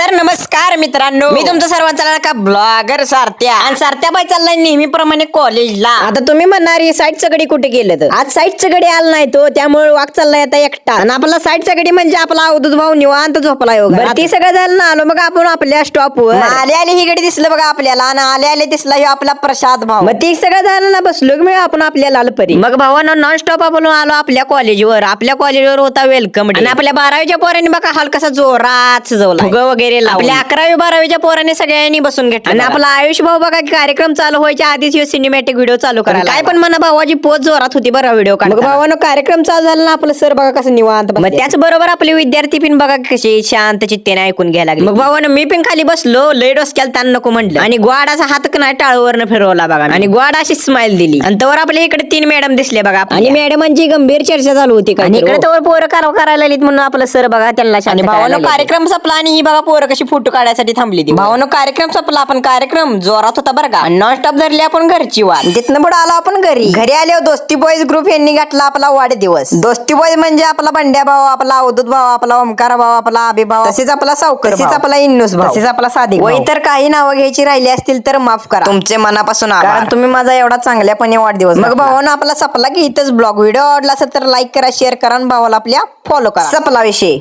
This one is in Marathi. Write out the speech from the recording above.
तर नमस्कार मित्रांनो, मी तुमचं सर्वांचा लाडका ब्लॉगर सारथ्या आणि सारथ्याबाई चाललाय नेहमीप्रमाणे कॉलेजला. आता तुम्ही म्हणणार साईडचं गडी कुठे गेलं तर आज साईडचं गडी आला नाही तो, त्यामुळे वाघ चाललाय आता एकटा. आणि आपला साईडचा गडी म्हणजे आपला अवधूत भाऊ निवांत झोपलाय बघा. ती सगळं झालं ना, आलो मग आपण आपल्या स्टॉपवर. आले आले ही गडी दिसलं बघा आपल्याला, आणि आले आले दिसला ह्यो आपला प्रसाद भाऊ. मग ती सगळं झालं ना, बसलो मी आपण आपल्या लालपरी. मग भावानं नॉन स्टॉप आपण आलो आपल्या कॉलेजवर. आपल्या कॉलेजवर होता वेलकम डे, आणि आपल्या 12वीच्या पोरांनी बघा हाल कसा जोरात सजवला, फुगं वगैरे लावून. आपल्या 11वी 12वीच्या पोरांनी सगळ्यांनी बसून घेतलं. आणि आपला आयुष भाऊ बघा कार्यक्रम चालू व्हायच्या आधीच सिनेमॅटिक व्हिडिओ चालू करायला. काय पण म्हणा भावाची पोच जोरात होती बरं व्हिडिओ काढ. भावानं कार्यक्रम चालू झाला ना, आपलं सर बघा कसं निवांत. मग त्याच बरोबर आपले विद्यार्थी पण बघा कसे शांत चित्तेने ऐकून घ्यायला लागले. मग भावानं मी पण खाली बसलो, लय डोसक्याला ताण नको म्हटलं, आणि ग्वाडाचा हात नाही टाळूवरनं फिरवला बघा, आणि ग्वाड अशी स्माइल दिली. आणि तवर आपल्या इकडे 3 मॅडम दिसले बघा, आणि मॅडमांची गंभीर चर्चा चालू होती. आणि इकडे तवर पोरं करायला लागलीत म्हणून आपलं सर बघा त्यांना. आणि भावानं कार्यक्रम संपला, आणि ही बघा पोरं कशी फोटो काढायसाठी थांबली ती. भावानं कार्यक्रम संपला, आपण कार्यक्रम जोरात होता बरं का. नॉन स्टॉप धरली आपण घरची वाट. तिथनं पुढे आलो आपण घरी आले दोस्ती बॉईज ग्रुप यांनी घातला आपला वाढदिवस. दोस्ती बॉईज म्हणजे आपला बंड्या भाऊ, आपला अवधूत भाऊ, आपला ओमकार भाऊ, आपला अभि भाऊ, तसेच आपला सावकर, तसेच आपला इन्नूस भाऊ, तसेच आपला सादिक भाऊ. इतर काही नावं घ्यायची राहिली असतील तर माफ करा, तुमचे मनापासून आभार, कारण तुम्ही माझा एवढा चांगल्यापणे वाढदिवस. मग भावानं आपला सपला की इथंच ब्लॉग. व्हिडिओ आवडला असेल तर लाईक करा, शेअर करा, आणि भावाला आपल्या फॉलो करा. सपला विषय.